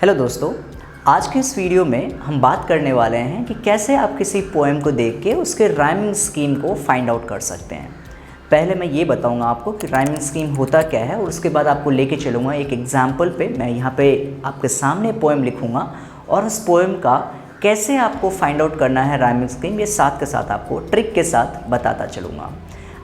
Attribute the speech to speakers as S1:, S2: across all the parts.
S1: Hello दोस्तों, आज के इस वीडियो में हम बात करने वाले हैं कि कैसे आप किसी पोएम को देख के उसके राइमिंग स्कीम को फाइंड आउट कर सकते हैं। पहले मैं ये बताऊंगा आपको कि राइमिंग स्कीम होता क्या है और उसके बाद आपको लेके चलूँगा एक एग्जाम्पल पे। मैं यहाँ पे आपके सामने पोएम लिखूँगा और उस पोएम का कैसे आपको फाइंड आउट करना है राइमिंग स्कीम, ये साथ के साथ आपको ट्रिक के साथ बताता चलूँगा।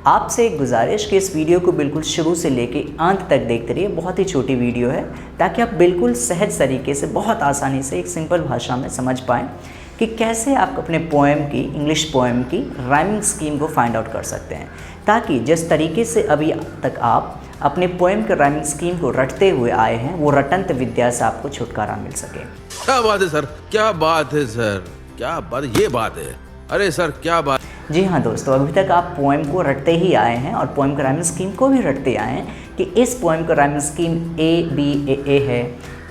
S1: आपसे एक गुजारिश कि इस वीडियो को बिल्कुल शुरू से लेके अंत तक देखते रहिए। बहुत ही छोटी वीडियो है ताकि आप बिल्कुल सहज तरीके से, बहुत आसानी से, एक सिंपल भाषा में समझ पाएँ कि कैसे आप अपने पोएम की, इंग्लिश पोएम की राइमिंग स्कीम को फाइंड आउट कर सकते हैं, ताकि जिस तरीके से अभी तक आप अपने पोएम के राइमिंग स्कीम को रटते हुए आए हैं, वो रटंत विद्या से आपको छुटकारा मिल सके।
S2: क्या बात है सर, क्या बात है सर, क्या बात, ये बात है। अरे सर क्या बात।
S1: जी हाँ दोस्तों, अभी तक आप पोएम को रटते ही आए हैं और पोएम का राइमिंग स्कीम को भी रटते आए हैं कि इस पोएम का rhyming scheme A B A है,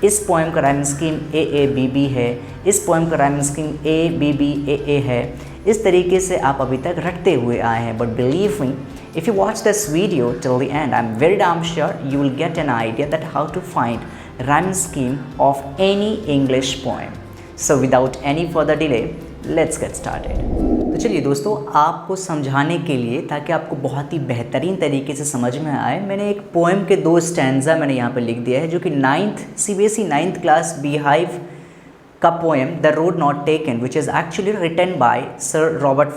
S1: इस पोएम का rhyming scheme A B B है, इस पोएम का rhyming scheme A B B A है। इस तरीके से आप अभी तक रटते हुए आए हैं। But believe me, if you watch this video till the end, I'm very damn sure you will get an idea that how to find rhyme scheme of any English poem. So without any further delay, let's get started. तो चलिए दोस्तों, आपको समझाने के लिए, ताकि आपको बहुत ही बेहतरीन तरीके से समझ में आए, मैंने एक पोएम के 2 स्टैंजा मैंने यहाँ पे लिख दिया है, जो कि CBSE 9th क्लास बीहाइव का poem the road not taken, which is actually written by sir Robert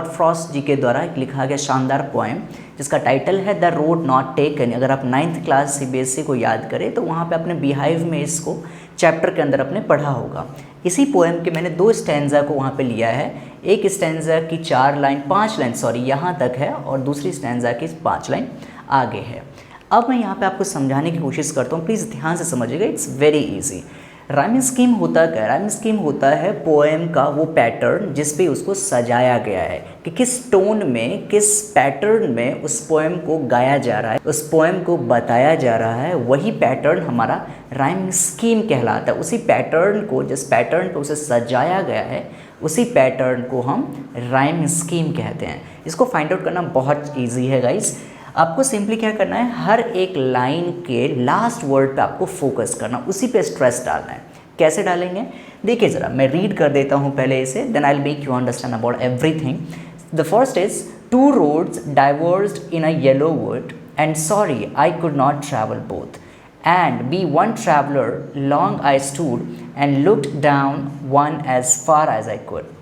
S1: Frost ji के द्वारा लिखा गया शानदार पोएम, जिसका टाइटल है द रोड नॉट टेकन। अगर आप 9th क्लास CBSE को याद करें तो वहाँ पे अपने बीहाइव में इसको चैप्टर के अंदर अपने पढ़ा होगा। इसी पोएम के मैंने 2 स्टैंजा को वहाँ पे लिया है। एक स्टैंजा की 5 लाइन यहाँ तक है और दूसरी स्टैंजा की 5 लाइन आगे है। अब मैं यहाँ पे आपको समझाने की कोशिश करता हूँ, प्लीज़ ध्यान से समझिएगा, it's very easy. Rhyming scheme होता क्या है? राइमिंग स्कीम होता है पोएम का वो पैटर्न जिस पे उसको सजाया गया है, कि किस टोन में, किस पैटर्न में उस पोएम को गाया जा रहा है, उस पोएम को बताया जा रहा है। वही पैटर्न हमारा राइमिंग स्कीम कहलाता है। उसी पैटर्न को, जिस पैटर्न पे उसे सजाया गया है, उसी पैटर्न को हम राइमिंग स्कीम कहते हैं। इसको फाइंड आउट करना बहुत ईजी है गाइस। आपको सिंपली क्या करना है, हर एक लाइन के लास्ट वर्ड पे आपको फोकस करना, उसी पे स्ट्रेस डालना है। कैसे डालेंगे देखिए ज़रा, मैं रीड कर देता हूँ पहले इसे, then I will make you understand about everything. The first is 2 roads diverged in a yellow wood, and sorry I could not travel both, and be one traveler long I stood and looked down one as far as I could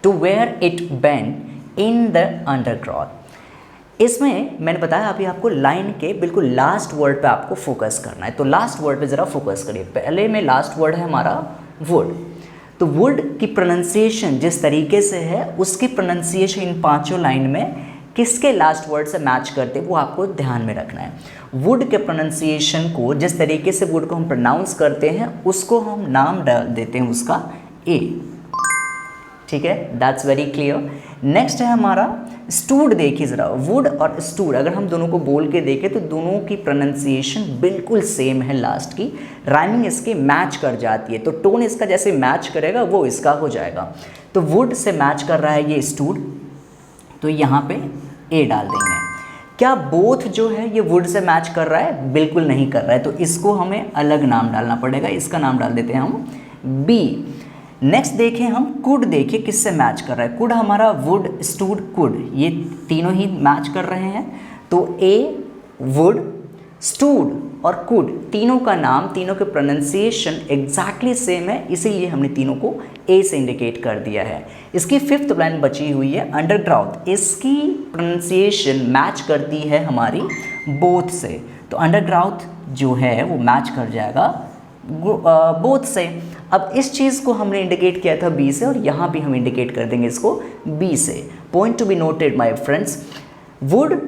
S1: to where it bent in the undergrowth। इसमें मैंने बताया अभी आपको line के बिल्कुल last word पे आपको focus करना है। तो लास्ट वर्ड पे ज़रा फोकस करिए। पहले में लास्ट वर्ड है हमारा वुड। तो वुड की प्रोनाउंसिएशन जिस तरीके से है, उसकी प्रोनाउंसिएशन इन 5 लाइन में किसके लास्ट वर्ड से मैच करते, वो आपको ध्यान में रखना है। वुड के प्रोनाउंसिएशन को, जिस तरीके से वुड को हम प्रोनाउंस करते हैं, उसको हम नाम डाल देते हैं उसका ए। ठीक है, दैट्स वेरी क्लियर। नेक्स्ट है हमारा स्टूड। देखिए ज़रा, वुड और स्टूड अगर हम दोनों को बोल के देखें तो दोनों की प्रोनाउंसिएशन बिल्कुल सेम है। लास्ट की राइमिंग इसकी मैच कर जाती है, तो टोन इसका जैसे मैच करेगा वो इसका हो जाएगा। तो वुड से मैच कर रहा है ये स्टूड, तो यहाँ पे ए डाल देंगे। क्या बोथ जो है ये वुड से मैच कर रहा है? बिल्कुल नहीं कर रहा है, तो इसको हमें अलग नाम डालना पड़ेगा। इसका नाम डाल देते हैं हम बी। नेक्स्ट देखें हम कुड, देखिए किससे मैच कर रहा है। कुड हमारा वुड, स्टूड, कुड, ये तीनों ही मैच कर रहे हैं। तो ए, वुड, स्टूड और कुड, तीनों का नाम, तीनों के प्रोनाउंसिएशन एग्जैक्टली सेम है, इसीलिए हमने तीनों को ए से इंडिकेट कर दिया है। इसकी 5th लाइन बची हुई है अंडरग्राउथ। इसकी प्रोनाउंसिएशन मैच करती है हमारी बोथ से, तो अंडरग्राउथ जो है वो मैच कर जाएगा बोथ से। अब इस चीज़ को हमने इंडिकेट किया था बी से, और यहाँ भी हम इंडिकेट कर देंगे इसको बी से। Point to be noted my friends, would,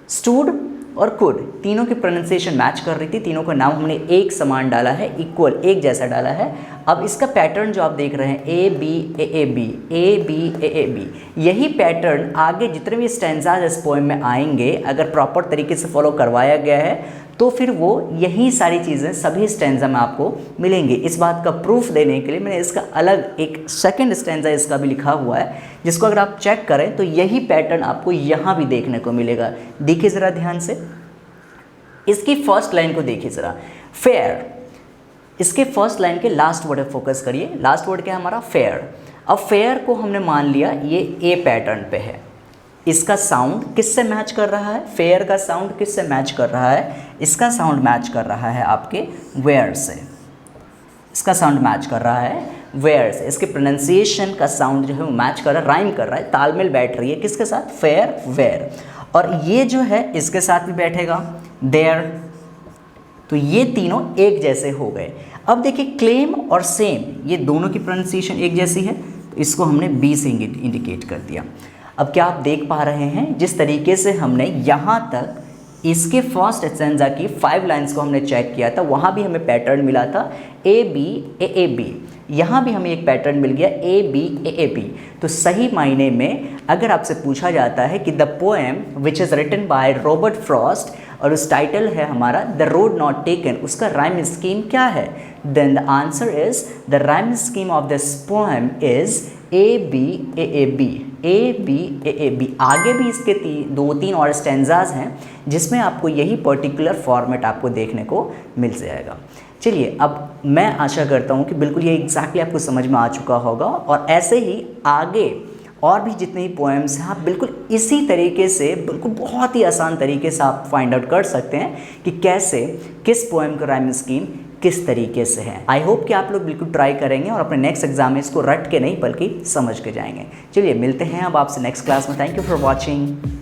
S1: stood और कुड, तीनों की प्रोनाउंसिएशन मैच कर रही थी। तीनों का नाम हमने एक समान डाला है, इक्वल, एक जैसा डाला है। अब इसका पैटर्न जो आप देख रहे हैं, A B A B, A B A B, यही पैटर्न आगे जितने भी स्टैंजाज इस पोएम में आएंगे, अगर प्रॉपर तरीके से फॉलो करवाया गया है, तो फिर वो यही सारी चीज़ें सभी स्टैंजा में आपको मिलेंगी। इस बात का प्रूफ देने के लिए मैंने इसका अलग एक सेकंड स्टैंजा इसका भी लिखा हुआ है, जिसको अगर आप चेक करें तो यही पैटर्न आपको यहाँ भी देखने को मिलेगा। देखिए ज़रा ध्यान से, इसकी फर्स्ट लाइन को देखिए ज़रा, फेयर, इसके फर्स्ट लाइन के लास्ट वर्ड पे फोकस करिए। लास्ट वर्ड क्या है हमारा? फेयर। अब फेयर को हमने मान लिया ये ए पैटर्न पे है। इसका साउंड किससे मैच कर रहा है? फेयर का साउंड किससे मैच कर रहा है? इसका साउंड मैच कर रहा है आपके वेयर से। इसका साउंड मैच कर रहा है वेयर से। इसके प्रोनाउंसिएशन का साउंड जो है वो मैच कर रहा है, राइम कर रहा है, तालमेल बैठ रही है किसके साथ? Fair, where. और ये जो है इसके साथ भी बैठेगा, देयर। तो ये तीनों एक जैसे हो गए। अब देखिए क्लेम और सेम ये दोनों की प्रोनाउंसिएशन एक जैसी है, तो इसको हमने बी से इंडिकेट कर दिया। अब क्या आप देख पा रहे हैं जिस तरीके से हमने यहाँ तक इसके फर्स्ट स्टैंजा की 5 लाइंस को हमने चेक किया था, वहाँ भी हमें पैटर्न मिला था ए बी ए बी। यहाँ भी हमें एक पैटर्न मिल गया ए बी ए बी। तो सही मायने में अगर आपसे पूछा जाता है कि the poem which is written by Robert Frost और उस टाइटल है हमारा द रोड नॉट टेकन, उसका राइम स्कीम क्या है? Then the answer is the rhyme scheme of this poem is A B A B, A B A B. आगे भी इसके 2-3 और स्टैंजाज हैं जिसमें आपको यही पर्टिकुलर फॉर्मेट आपको देखने को मिल जाएगा। चलिए अब मैं आशा करता हूँ कि बिल्कुल ये एग्जैक्टली आपको समझ में आ चुका होगा, और ऐसे ही आगे और भी जितने ही पोएम्स हैं आप बिल्कुल इसी तरीके से, बिल्कुल बहुत ही आसान तरीके से आप फाइंड आउट कर सकते हैं कि कैसे किस पोएम का राइम स्कीम किस तरीके से है। आई होप कि आप लोग बिल्कुल ट्राई करेंगे और अपने नेक्स्ट एग्जाम में इसको रट के नहीं बल्कि समझ के जाएंगे। चलिए मिलते हैं अब आपसे नेक्स्ट क्लास में। Thank you for watching.